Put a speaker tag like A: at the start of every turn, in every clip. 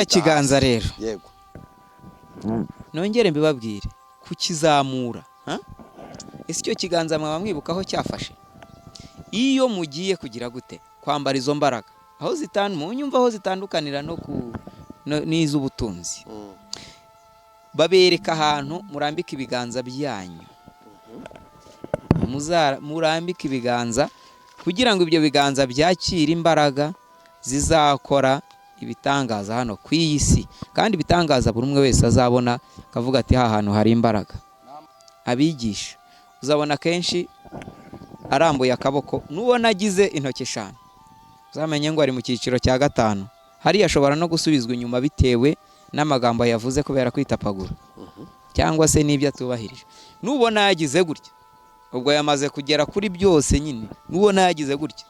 A: kiriya kiganza rero
B: yego
A: nongere mbibabwire kukizamura ese icyo kiganza mwaba mwibukaho cyafashe iyo mugiye kugira gute kwambara izo mbaraga aho mu nyumva aho zitandukanira n'iz'ubutunzi babereka ahantu murambika ibiganza byanyu murambika ibiganza kugira ngo ibyo biganza byakire imbaraga zizakora ibitangaza hano ku iyi si kandi ibitangaza buri umwe wese azabona akavuga ati ha hantu hari imbaraga. Abigisha uzabona kenshi arambuye akaboko nubona agize intoki 5 uzamenye ngo ari mu cyiciro cya 5 hari ashobora no gusubizwa inyuma bitewe n'amagambo yavuze kubera kwitapagura cyangwa se n'ibyo atubahirije. Nubona yagize gutya ubwo yamaze kugera kuri byose nyine. Nubona yagize gutya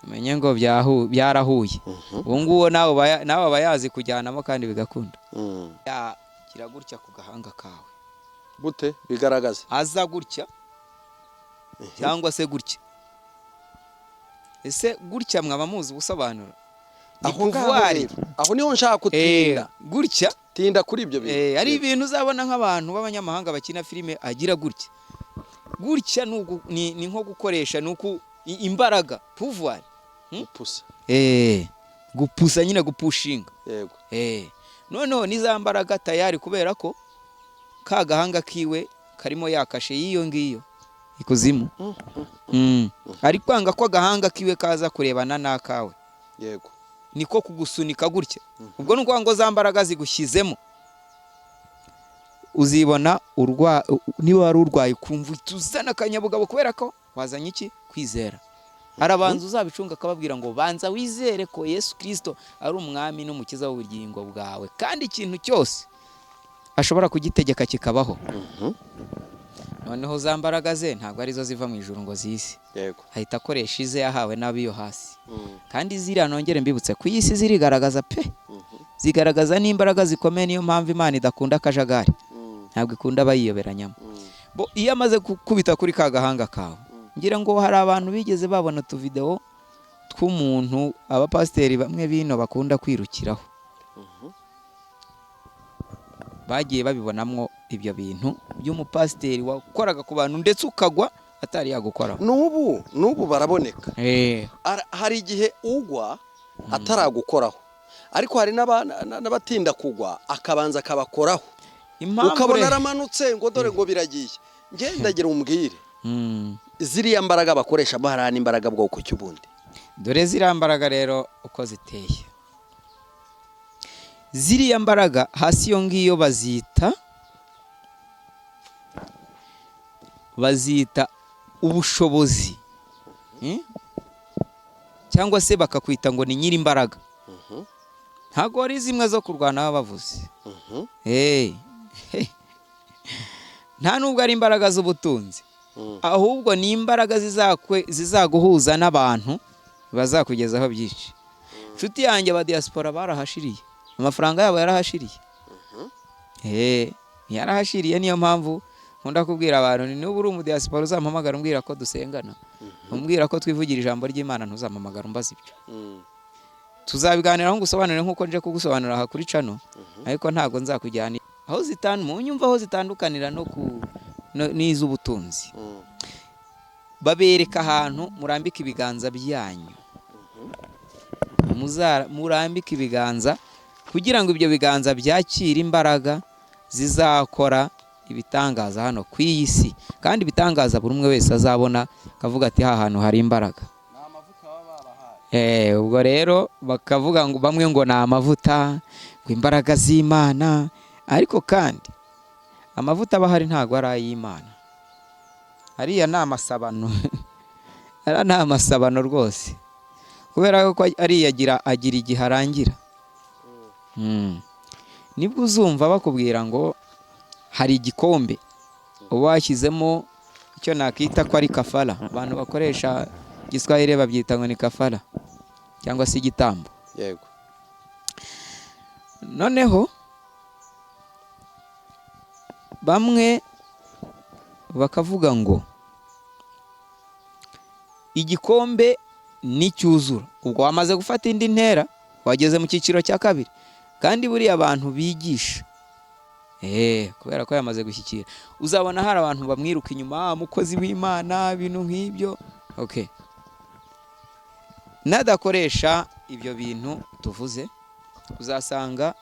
A: umenye ngo byarahuye. Ubu nguwo nawe bayazi kujyanamo kandi bigakunda. Yakira gutya ku gahanga kawe
B: gute bigaragaza
A: aza gutya cyangwa se gutya. Ese gutya mwaba muzi ubusobanuro
B: aho niho nshaka kutinda
A: gutya
B: tinda kuri ibyo bintu.
A: Ari ibintu uzabona nk'abantu b'abanyamahanga bakina filime agira gutya gutya ni nko gukoresha nuko imbaraga pouvoir
B: gupusa
A: gupusa nyine gupushinga
B: yego
A: noneho nizambaraga tayari kubera ko ka gahanga kiwe karimo yakashe yiyo ngiyo ikuzimu ari kwanga ko gahanga kiwe kaza kurebana nakawe
B: yego
A: niko kugusunika gutya. Ubwo nuko ngo zambaraga zigushyizemo uzibona niba wari urwaye kumva tuzana akanyabugabo kubera ko wazanye iki kwizera. Arabanza uzabicunga akababwira ngo banza wizere ko Yesu Kristo ari umwami n'umukiza w'ubugingo bwawe kandi ikintu cyose ashobora kugitegeka kikabaho. Noneho zambaraga ze ntabwo arizo ziva mu ijuru ngo zisi
B: yego
A: ahita akoresha ize yahawe n'abiyo hasi kandi ziriya nongere mbibutse ku isi zirigaragaza pe zigaragaza n'imbaraga zikomeye. Niyo mpamvu Imana idakunda akajagari ntabwo ikunda abayiyoberanyamo. Iyo amaze gukubita kuri ka gahanga kawe ngira ngo hari abantu bigeze babona utuvideo tw'umuntu abapasiteri bamwe bino bakunda kwirukiraho bagiye babibonamwo ibyo bintu by'umupasiteri wakoraga ku bantu ndetse ukagwa atari yagukoraho.
B: Nubu baraboneka hari igihe ugwa ataragukoraho ariko hari n'abatinda kugwa akabanza akabakoraho ukabona aramanutse ngo dore ngo biragiye. Ngendagira umbwire ziriya mbaraga bakoresha bahara n'imbaraga bwoko cy'ubundi.
A: Dore ziriya mbaraga rero uko ziteye. Ziriya mbaraga hasi yo ngiyo bazita ubushobozi cyangwa se bakakwita ngo ni nyiri imbaraga. Ntago ari zimwe zo kurwana bavuze nta nubwo ari imbaraga z'ubutunzi ahubwo ni imbaraga zizaguhuza n'abantu bazakugezaho byinshi. Nshuti yanjye aba diaspora barahashiriye amafaranga yabo yarahashiriye yarahashiriye. Niyo mpamvu nkunda kubwira abantu ni nubu uri mu diaspora uzampamagara umbwira ko dusengana umbwira ko twivugira ijambo ry'Imana ntuzampamagara umbaza ibyo. Tuzabiganiraho ngusobanurire nkuko nje kugusobanurira aha kuri channel ariko ntago nzakujyana aho mu nyumva aho zitandukanira n'iz'ubutunzi. Babereka ahantu murambika ibiganza byanyu murambika ibiganza kugira ngo ibyo biganza byakire imbaraga zizakora ibitangaza hano ku iyi si kandi ibitangaza buri umwe wese azabona akavuga ati ha hantu hari imbaraga. Ubwo rero bakavuga ngo bamwe ngo ni amavuta ngo imbaraga z'Imana ariko kandi amavuta bahari ntago ari ay'Imana. Ariya ni amasabano ari nta masabano rwose kubera ko agira igihe arangira. Nibwo uzumva bakubwira ngo hari igikombe uba washyizemo icyo nakita ko ari kafara. Abantu bakoresha Igiswahili babyita ngo ni kafara cyangwa se igitambo
B: yego.
A: Noneho bamwe bakavuga ngo igikombe nicyuzura ubwo wamaze gufata indi ntera wageze mu cyiciro cya kabiri. Kandi buriya abantu bigisha kubera ko yamaze gushyikira, uzabona hari abantu bamwiruka inyuma, umukozi w'Imana, ibintu nk'ibyo. Nadakoresha ibyo bintu tuvuze, uzasanga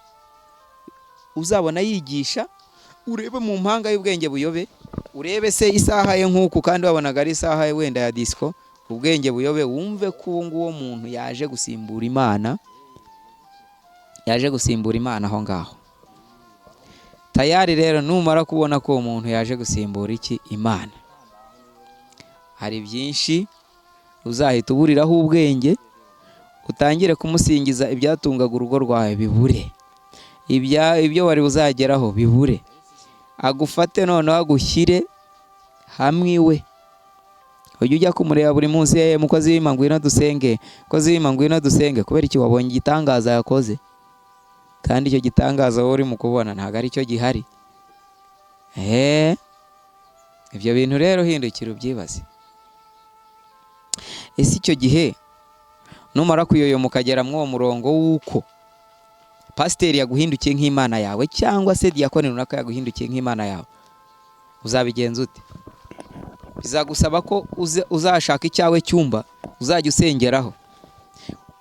A: uzabona yigisha, urebe mu mpanga y'ubwenge buyobe, urebe se isaha ye nk'uku kandi wabonaga ari isaha ye wenda ya disco, ubwenge buyobe, wumve ko uwo nguwo muntu yaje gusimbura Imana, aho ngaho. Tayari rero numara kubona ko uwo muntu yaje gusimbura Imana, hari byinshi uzahita uburiraho ubwenge, utangire kumusingiza ibyatungaga urugo rwawe bibure, ibyo wari uzageraho bibure, agufate noneho agushyire hamwe iwe. Ujya ujya kumureba buri munsi, mukozi w'Imana ngwino dusenge, mukozi w'Imana ngwino dusenge, kubera iki? Wabonye igitangaza yakoze, kandi icyo gitangaza wowe uri mu kubona ntabwo ari cyo gihari. Ibyo bintu rero hindukira ubyibaze. Ese icyo gihe numara kuyoyoma ukagera muri uwo murongo w'uko pasiteri yaguhindukiye nk'Imana yawe, cyangwa se diyakoni runaka yaguhindukiye nk'Imana yawe, uzabigenza ute? Bizagusaba ko uzashaka icyawe cyumba uzajya usengeraho,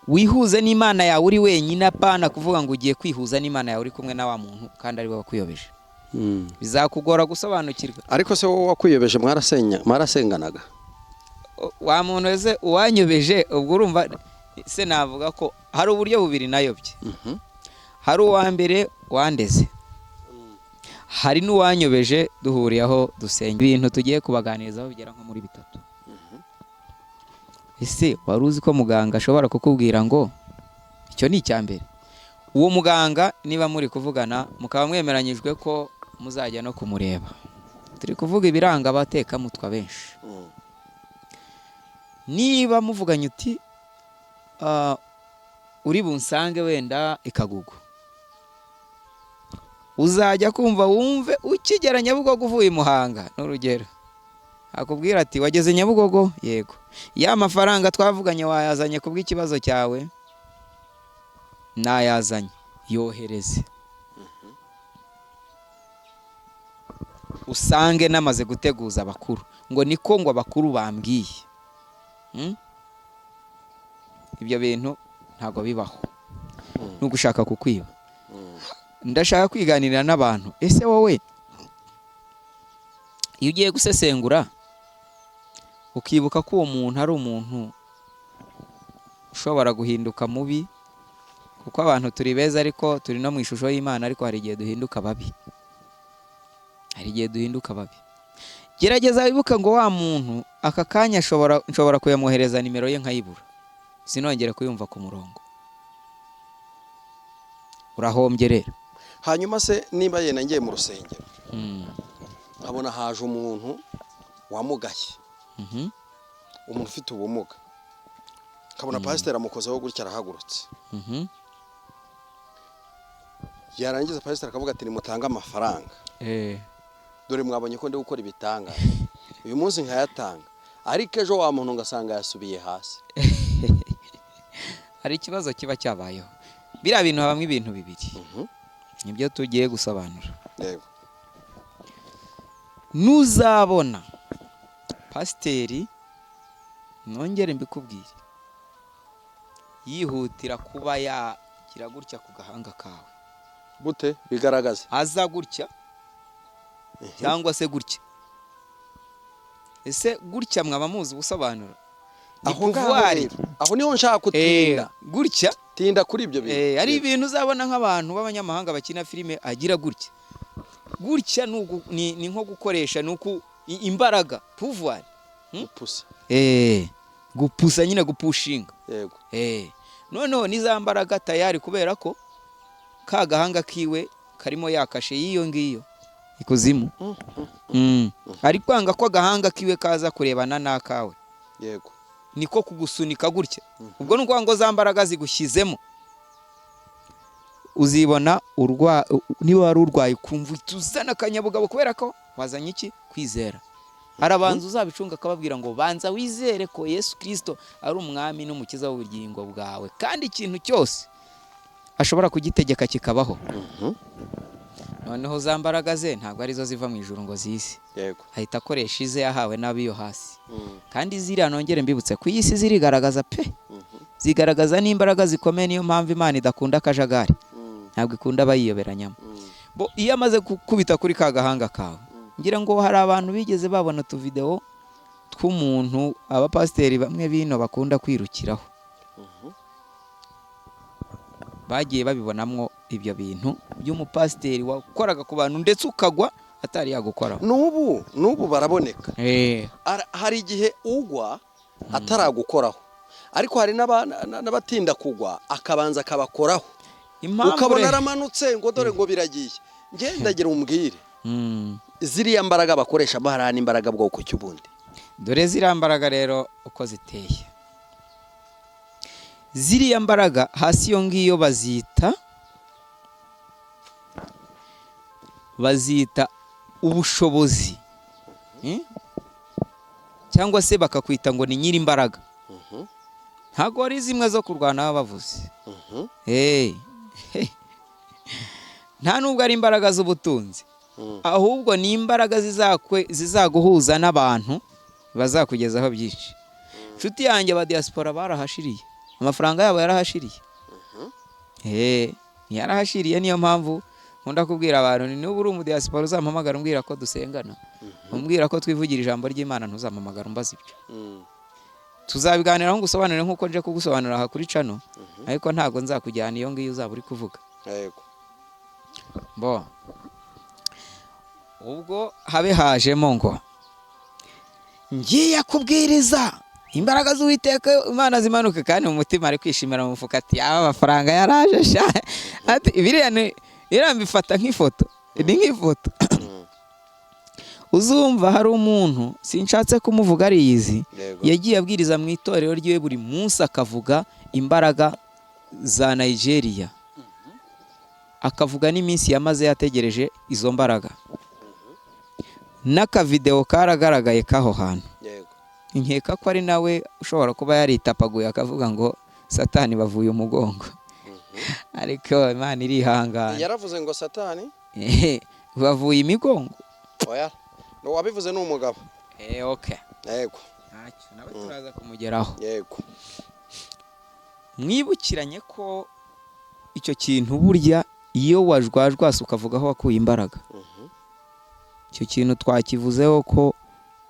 A: wihuze n'Imana yawe uri wenyine, apana kuvuga ngo ugiye kwihuza n'Imana yawe uri kumwe na wa muntu kandi ari we wakuyobeje. Bizakugora gusobanukirwa.
B: Ariko se wowe wakuyobeje mwarasenganaga?
A: Wa muntu wese uwanyobeje, ubwo urumva se navuga ko hari uburyo bubiri nayobye. Hari uwa mbere wandeze, hari n'uwanyobeje duhuriye aho dusenga. Ibintu tugiye kubaganirizaho bigera nko muri 3. Ese wari uzi ko muganga ashobora kukubwira ngo icyo ni icya mbere? Uwo muganga niba muri kuvugana mukaba mwemeranyijwe ko muzajya no kumureba, turi kuvuga ibiranga abateka mutwa benshi. Niba muvuganye uti uri bunsange wenda Ikagugu, uzajya kumva wumve ukigera Nyabugogo uvuye i Muhanga n'urugero, akubwira ati wageze Nyabugogo? Yego. Ya mafaranga twavuganye wayazanye kubw'ikibazo cyawe? Nayazanye. Yohereze. Usange namaze guteguza abakuru, ngo niko ngo abakuru bambwiye. Ibyo bintu ntago bibaho, nugushaka kukwiba. Ndashaka kwiganirira n'abantu. Ese wowe iyo ugiye gusesengura ukibuka ko uwo muntu ari umuntu ushobora guhinduka mubi, kuko abantu turi beza ariko turi no mu ishusho y'Imana, ariko hari igihe duhinduka babi, gerageza wibuka ngo wa muntu aka kanya nshobora kuyamwohereza nimero ye nkayibura, sinongere kuyumva ku murongo. Urahombye rero.
B: Hanyuma se niba yena ngiye mu rusengero, nkabona haje umuntu wamugaye, umuntu ufite ubumuga, nkabona pasiteri amukozeho gutya arahagurutse, yarangiza pasiteri akavuga ati nimutanga amafaranga, dore mwabonye ko ndi gukora ibitanga, uyu munsi nkayatanga, ariko ejo wa muntu ngasanga yasubiye hasi.
A: Hari ikibazo kiba cyabayeho. Biriya bintu habamo ibintu bibiri, nibyo tugiye gusobanura.
B: Yego.
A: Nuzabona pasiteri, nongere mbikubwire, yihutira kuba yagira gutya ku gahanga kawe.
B: Bute bigaragaza?
A: Aza gutya cyangwa se gutya. Ese gutya mwaba muzi ubusobanuro?
B: Aho niho nshaka kutinda.
A: Gutya
B: tinda kuri ibyo bintu.
A: Ari ibintu uzabona nk'abantu b'abanyamahanga bakina filime agira gutya. Gutya ni nko gukoresha nuko imbaraga, pouvoir.
B: Gupusa.
A: Gupusa nyine, gupushinga.
B: Yego.
A: Noneho niza mbaraga tayari, kubera ko ka gahanga kiwe karimo yakashe yiyo ngiyo ikuzimu. Ari kwanga ko gahanga kiwe kaza kurebana n'akawe.
B: Yego.
A: Niko kugusunika gutya. Ubwo nuko ngo za mbaraga zigushyizemo, uzibona niba wari urwaye kumva tuzana akanyabugabo, kubera ko wazanye iki? Kwizera. Arabanza uzabicunga akababwira ngo banza wizere ko Yesu Kristo ari umwami n'umukiza w'ubugingo bwawe, kandi ikintu cyose ashobora kugitegeka kikabaho. Noneho za mbaraga ze ntabwo arizo ziva mu ijuru ngo zisi, ahita akoresha ize yahawe n'abiyo hasi. Kandi ziriya nongere mbibutse ku isi zirigaragaza pe, zigaragaza n'imbaraga zikomeye. Niyo mpamvu Imana idakunda akajagari, ntabwo ikunda abayiyoberanyamo. Iyo amaze gukubita kuri ka gahanga kawe, ngira ngo hari abantu bigeze babona utuvidewo tw'umuntu abapasiteri bamwe bino bakunda kwirukiraho, bagiye babibonamwo ibyo bintu by'umupasiteri wakoraga ku bantu ndetse ukagwa atari yagukoraho.
B: N'ubu baraboneka. Hari igihe ugwa ataragukoraho, ariko hari n'abatinda kugwa akabanza akabakoraho, ukabona aramanutse ngo dore ngo biragiye. Ndagira umbwire ziriya mbaraga bakoresha bahara n'imbaraga bwoko cy'ubundi.
A: Dore ziriya mbaraga rero uko ziteye. Ziriya mbaraga hasi yo ngiyo bazita ubushobozi, cyangwa se bakakwita ngo ni nyiri imbaraga. Ntabwo ari zimwe zo kurwana baba bavuze, nta nubwo ari imbaraga z'ubutunzi, ahubwo ni imbaraga zizaguhuza n'abantu bazakugezaho byinshi. Inshuti yanjye aba diaspora barahashiriye, amafaranga yabo yarahashiriye. Yarahashiriye. Niyo mpamvu nkunda kubwira abantu, ni nuba uri umudiaspora uzampamagara umbwira ko dusengana, umbwira ko twivugira ijambo ry'Imana, ntuzampamagara umbaza ibyo. Tuzabiganiraho ngusobanurire nk'uko nje kugusobanurira aha kuri channel, ariko ntago nzakujyana iyo ngiyo uzaba uri kuvuga. Ubwo habe hajemo ngo ngiye kubwiriza imbaraga z'Uwiteka Imana zimanuke, kandi mu mutima ari kwishimira mu mufuka ati aba mafaranga yaraje sha. Ati biriya irambifata nk'ifoto, ni nk'ifoto. Uzumva hari umuntu sinshatse kumuvuga ari yizi, yagiye abwiriza mu itorero ryiwe buri munsi akavuga imbaraga za Nigeria, akavuga n'iminsi yamaze yategereje izo mbaraga. N'akavideo karagaragaye kaho hantu. Inkeka ko ari nawe ushobora kuba yaritapaguye akavuga ngo Satani bavuye umugongo. Ariko Imana irihangana.
B: Yaravuze ngo Satani
A: bavuye imigongo.
B: Oya, no wabivuze n'umugabo.
A: Okay.
B: Yego.
A: Ntacyo nawe turaza kumugeraho.
B: Yego.
A: Mwibukiranye ko icyo kintu burya iyo wajwajwase ukavuga aho wakuye imbaraga. Icyo kintu twakivuzeho ko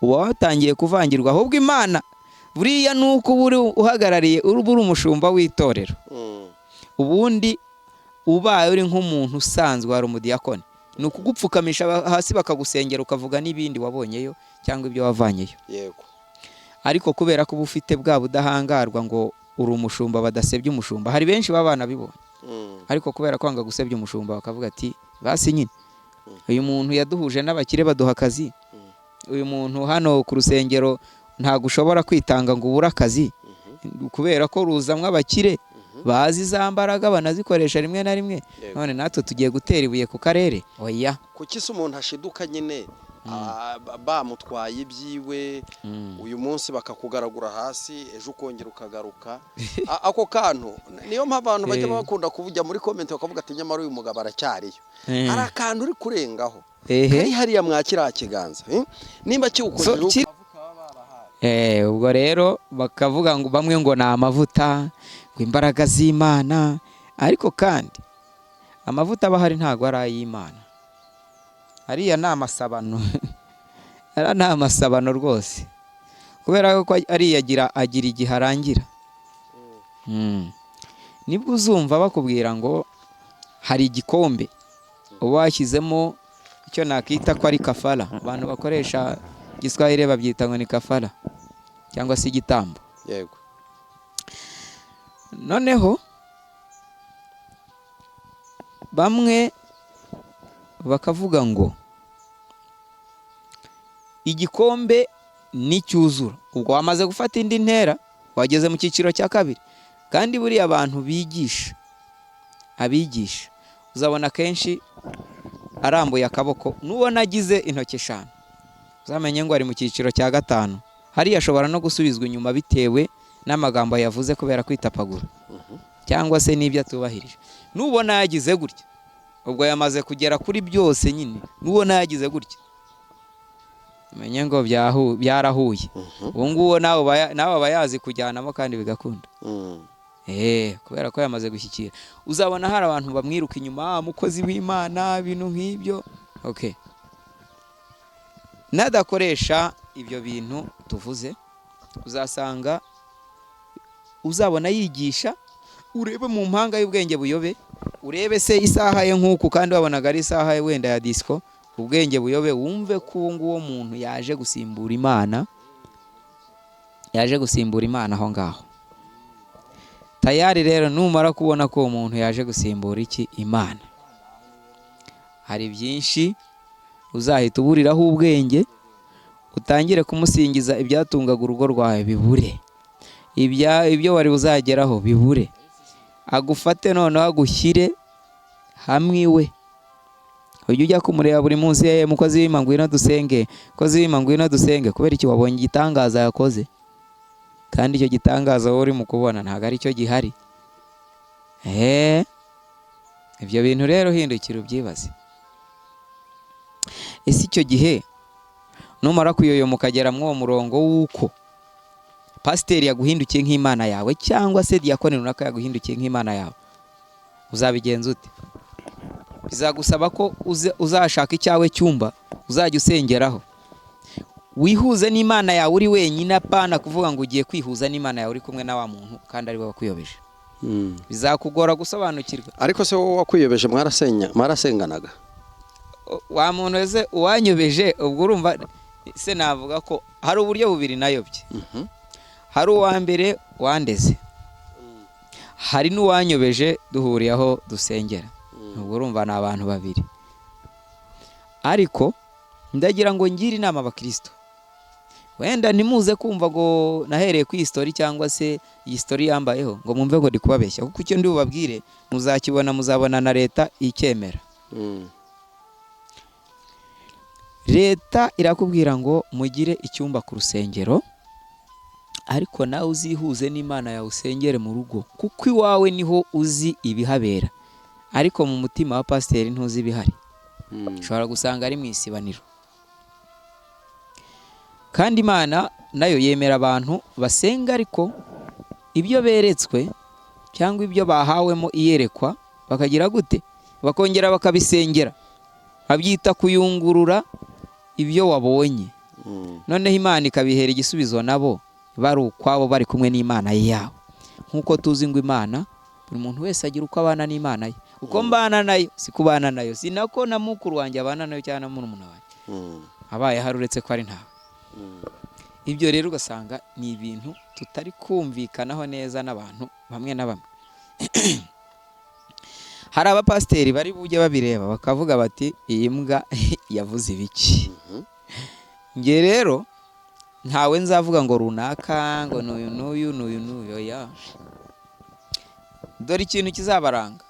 A: uba watangiye kuvangirwa, ahubwo Imana buriya nuko buri uhagarariye uri umushumba w'itorero. Ubundi ubaye uri nk'umuntu usanzwe wari umudiyakoni, ni ukugupfukamisha hasi bakagusengera ukavuga n'ibindi wabonyeyo cyangwa ibyo wavanyeyo.
B: Yego.
A: Ariko kubera ko ubufite bwa budahangarwa ngo uri umushumba badasebye umushumba, hari benshi babana bibonye. Ariko kubera kwanga gusebya umushumba bakavuga ati basi nyine uyu muntu yaduhuje n'abakire baduha akazi, uyu muntu hano ku rusengero ntago ushobora kwitanga ngo ubure akazi, kubera ko ruzamwe abakire bazi za mbaraga banazikoresha rimwe na rimwe, none natwe tugiye gutera ibuye ku karere. Oya,
B: kuki se umuntu ashiduka nyine bamutwaye ibyiwe uyu munsi bakakugaragura hasi, ejo ukongera ukagaruka. Ako kantu niyo mpamvu abantu bajya bakunda kuvujya muri comment bakavuga ati nyamara uyu mugabo aracyariyo. Ari akantu uri kurengaho kari hariya mwakira kiganza, nimba kiwukoze
A: ubwo rero bakavuga ngo bamwe ngo ni amavuta, ngo imbaraga z'Imana, ariko kandi amavuta abahari ntago ari ay'Imana. Ariya ni amasabano. Ara ni amasabano rwose, kubera ko agira igihe arangira. Nibwo uzumva bakubwira ngo hari igikombe uba washyizemo icyo nakita ko ari kafara. Abantu bakoresha Giswahili babyita ngo ni kafara cyangwa se igitambo.
B: Yego.
A: Noneho bamwe bakavuga ngo igikombe n'icyuzura. Ubwo wamaze gufata indi ntera, wageze mu cyiciro cya kabiri. Kandi buriya abantu abigisha uzabona kenshi arambuye akaboko, nubona agize intoki 5 uzamenye ngo ari mu cyiciro cya 5. Hariya ashobora no gusubizwa inyuma bitewe n'amagambo yavuze kubera kwitapagura cyangwa se n'ibyo atubahirije. nubona yagize gutya ubwo yamaze kugera kuri byose nyine, nubona yagize gutya umenye ngo byarahuye. ubu nguwo nawe aba yazi kujyanamo kandi bigakunda. Kubera ko yamaze gushyikira. Uzabona hari abantu bamwiruka inyuma, mukozi w'Imana, ibintu nk'ibyo. Nadakoresha ibyo bintu tuvuze, uzasanga uzabona yigisha, urebe mu mpanga y'ubwenge buyobe, urebe se isaha ye nk'uku kandi wabonaga ari isaha ye wenda ya disco, ubwenge buyobe, wumve ko uwo nguwo muntu yaje gusimbura Imana, yaje gusimbura Imana aho ngaho. Tayari rero numara kubona ko uwo muntu yaje gusimbura iki? Imana. Hari byinshi uzahita uburiraho ubwenge, utangire kumusingiza ibyatungaga urugo rwawe bibure, ibyo wari uzageraho bibure, agufate noneho agushyire hamwe iwe. Ujya ujya kumureba buri munsi, mukozi w'Imana ngwino dusenge, mukozi w'Imana ngwino dusenge, kubera iki? Wabonye igitangaza yakoze, kandi icyo gitangaza wowe uri mu kubona ntabwo ari cyo gihari. Ibyo bintu rero hindukira ubyibaze. Ese icyo gihe numara kuyoyoma ukagera muri uwo murongo w'uko pasiteri yaguhindukiye nk'Imana yawe, cyangwa se diyakoni runaka yaguhindukiye nk'Imana yawe, uzabigenza ute? Bizagusaba ko uzashaka icyawe cyumba uzajya usengeraho, wihuze n'Imana yawe uri wenyine, apana kuvuga ngo ugiye kwihuza n'Imana yawe uri kumwe na wa muntu kandi ari we wakuyobeje. Bizakugora gusobanukirwa.
B: Ariko se wowe wakuyobeje mwarasenganaga?
A: Wa muntu wese uwanyobeje, ubwo urumva se navuga ko hari uburyo bubiri nayobye. Hari uwa mbere wandeze, hari n'uwanyobeje duhuriye aho dusengera. Ubwo urumva ni abantu babiri. Ariko ndagira ngo ngire inama abakristo, wenda ntimuze kumva ngo nahereye ku history cyangwa se iyi story yambayeho ngo mumve ngo ndi kubabeshya, kuko icyo ndi bubabwire muzakibona, muzabona na leta icyemera. Leta irakubwira ngo mugire icyumba ku rusengero, ariko nawe uzihuze n'Imana yawe usengere mu rugo, kuko iwawe niho uzi ibihabera, ariko mu mutima wa pasiteri ntuzi ibihari. Ushobora gusanga ari mu isibaniro. Kandi Imana nayo yemera abantu basenga, ariko ibyo beretswe cyangwa ibyo bahawemo iyerekwa bakagira gute? Bakongera bakabisengera, babyita kuyungurura ibyo wabonye. Noneho Imana ikabihera igisubizo nabo bari ukwabo, bari kumwe n'Imana yabo. Nk'uko tuzi ngo Imana, buri muntu wese agira uko abana n'Imana ye. Uko mbana nayo si kubana nayo, si nako na mukuru wanjye abana nayo cyangwa na murumuna wanjye abaye hari, uretse ko ari ntawe. Ibyo rero ugasanga ni ibintu tutari kumvikanaho neza n'abantu bamwe na bamwe. Hari abapasiteri bari bujye babireba bakavuga bati iyi mbwa yavuze ibiki. Nge rero ntawe nzavuga ngo runaka ngo n'uyu ya. Dore ikintu kizabaranga,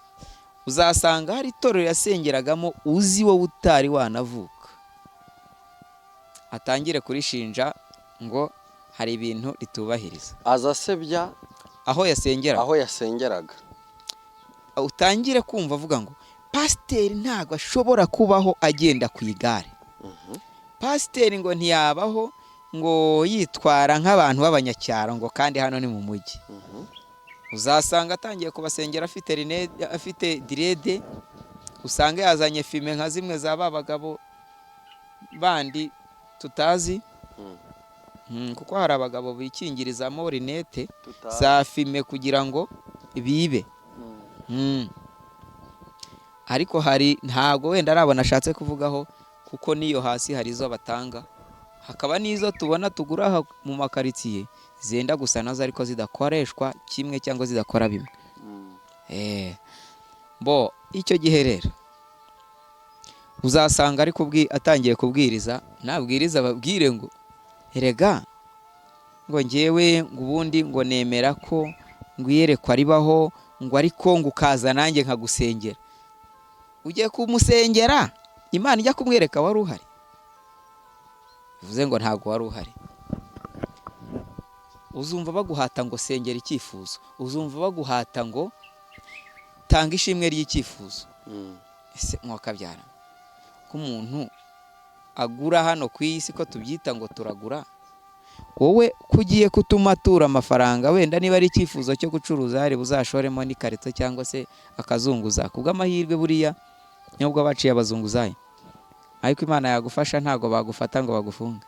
A: uzasanga hari itorero yasengeragamo uzi wowe utari wanavuka, atangire kurishinja ngo hari ibintu ritubahiriza,
B: azasebya
A: aho
B: yasengeraga.
A: Utangire kumva avuga ngo pasiteri ntabwo ashobora kubaho agenda ku igare, pasiteri ngo ntiyabaho ngo yitwara nk'abantu b'abanyacyaro, ngo kandi hano ni mu mujyi. Uzasanga atangiye kubasengera afite direde, usanga yazanye fime nka zimwe za babagabo bandi tutazi, kuko hari abagabo bikingirizamo rinete za fime kugira ngo bibe. Ariko hari ntago wenda arabona ashatse kuvugaho, kuko niyo hasi hari izo batanga, hakaba n'izo tubona tugura mu makaritsiye zenda gusa nazo ariko zidakoreshwa kimwe cyangwa zidakora bimwe. Icyo gihe rero uzasanga ari atangiye kubwiriza, nabwiriza babwire ngo erega ngo ngewe ngo ubundi ngo nemera ko ngo iyerekwa ribaho, ngo ariko ngo ukaza nanjye nkagusengera. Ugiye kumusengera Imana ijya kumwereka wari uhari? Bivuze ngo ntabwo wari uhari. Uzumva baguhata ngo sengera icyifuzo, uzumva baguhata ngo atanga ishimwe ry'icyifuzo. Ese mwakabyara ko umuntu agura hano ku isi, ko tubyita ngo turagura, wowe kugiye kutumatura amafaranga, wenda niba ari icyifuzo cyo gucuruza hari buzashoremo n'ikarito cyangwa se akazunguza, kubw'amahirwe buriya nubwo baciye abazunguzayi, ariko Imana yagufasha ntago bagufata ngo bagufunge,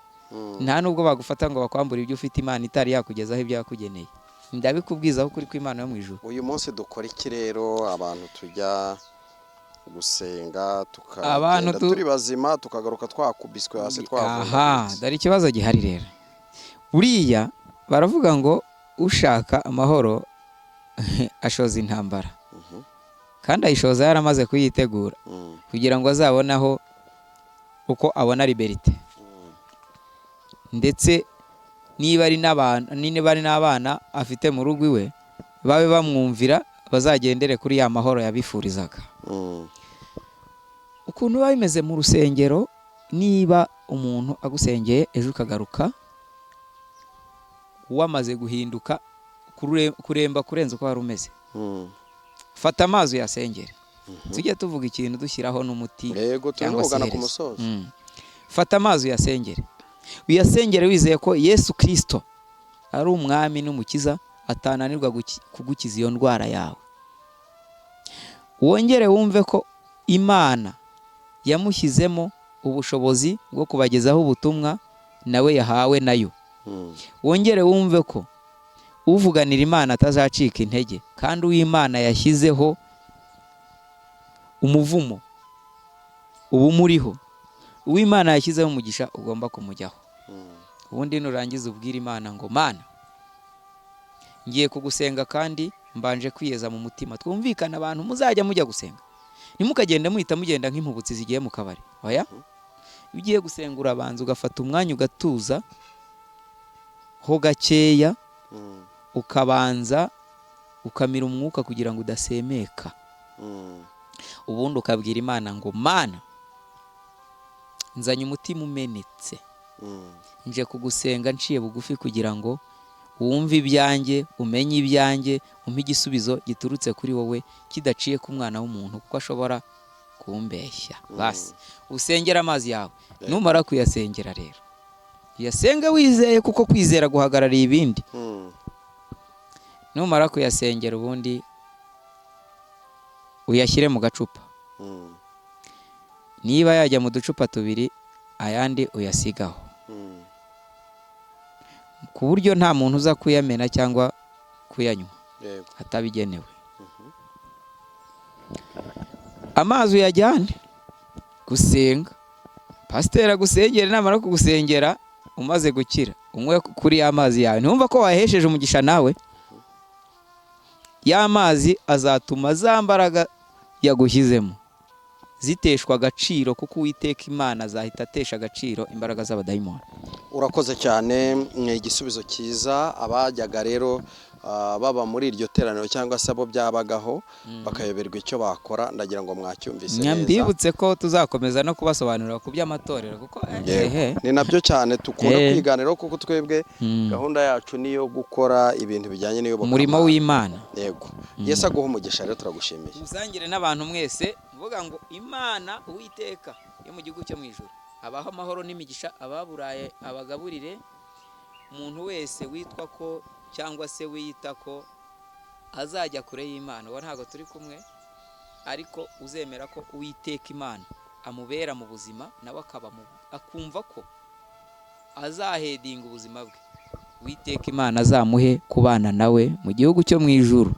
A: nta nubwo bagufata ngo bakwambure ibyo ufite Imana itari yakugezaho ibyo yakugeneye. Ndabikubwizaho kuri ko Imana yo mu ijuru.
B: Uyu munsi dukora iki rero? Abantu tujya gusenga tukagenda turi bazima tukagaruka twakubiswe hasi twavuye.
A: Aha, dore ikibazo gihari rero. Buriya baravuga ngo ushaka amahoro ashoza intambara, kandi ayishoza yaramaze kuyitegura kugira ngo azabonaho uko abona liberite. Ndetse niba ari n'abana afite mu rugo iwe, babe bamwumvira, bazagendere kuri ya mahoro yabifurizaga. Ukuntu biba bimeze mu rusengero, niba umuntu agusengeye ejo ukagaruka wamaze guhinduka kuremba kurenza uko wari umeze, fata amazi uyasengere. Tujye tuvuga ikintu dushyiraho n'umuti cyangwa se iherezo. Fata amazi uyasengere, uyasengere wizeye ko Yesu Kristo ari umwami n'umukiza, atananirwa kugukiza iyo ndwara yawe. Wongere wumve ko Imana yamushyizemo ubushobozi bwo kubagezaho ubutumwa nawe yahawe nayo. Wongere wumve ko uvuganira Imana atazacika intege, kandi uw'Imana yashyizeho umuvumo ubu muriho, uw'Imana yashyizeho umugisha ugomba kumujyaho. Ubundi nurangiza ubwira Imana ngo Mana, ngiye kugusenga kandi mbanje kwiyeza mu mutima. Twumvikana abantu muzajya mujya gusenga, nimukagenda muhita mugenda nk'impubutsi zigiye mu kabari. Oya, ugiye gusenga urabanza ugafata umwanya ugatuza ho gakeya, ukabanza ukamira umwuka kugira ngo udasemeka. Ubundi ukabwira Imana ngo Mana, nzanye umutima umenetse, nje kugusenga nciye bugufi kugira ngo wumve ibyanjye, umenye ibyanjye, umpe igisubizo giturutse kuri wowe kidaciye ku mwana w'umuntu, kuko ashobora kumbeshya. Basi usengera amazi yawe. Numara kuyasengera rero, uyasenge wizeye, kuko kwizera guhagarariye ibindi. Numara kuyasengera ubundi uyashyire mu gacupa. Niba yajya mu ducupa tubiri, ayandi uyasigaho, ku buryo nta muntu uza kuyamena cyangwa kuyanywa atabigenewe. Amazi uyajyane gusenga, pasiteri agusengere, namara kugusengera umaze gukira unywe kuri ya mazi yawe. Ntumva ko wahesheje umugisha nawe? Ya mazi azatuma za mbaraga yagushyizemo ziteshwa agaciro, kuko Uwiteka Imana azahita atesha agaciro imbaraga z'abadayimoni.
B: Urakoze cyane, igisubizo cyiza. Abajyaga rero baba muri iryo teraniro cyangwa se abo byabagaho bakayoberwa icyo bakora, ndagira ngo mwacyumvise neza. Mbibutse
A: ko tuzakomeza no kubasobanurira ku by'amatorero, kuko
B: ni nabyo cyane tukunda kwiganiraho, kuko twebwe gahunda yacu niyo gukora ibintu bijyanye n'iyo
A: umurimo w'Imana.
B: Yego, Yesu aguha umugisha rero, turagushimiye.
A: Musangire n'abantu mwese mvuga ngo Imana Uwiteka yo mu gihugu cyo mu ijuru abaho amahoro n'imigisha, ababuraye abagaburire. Umuntu wese witwa ko cyangwa se wiyita ko azajya kure y'Imana, uwo ntabwo turi kumwe, ariko uzemera ko Uwiteka Imana amubera mu buzima, nawe akumva ko azahedinga ubuzima bwe, Uwiteka Imana azamuhe kubana nawe mu gihugu cyo mu ijuru.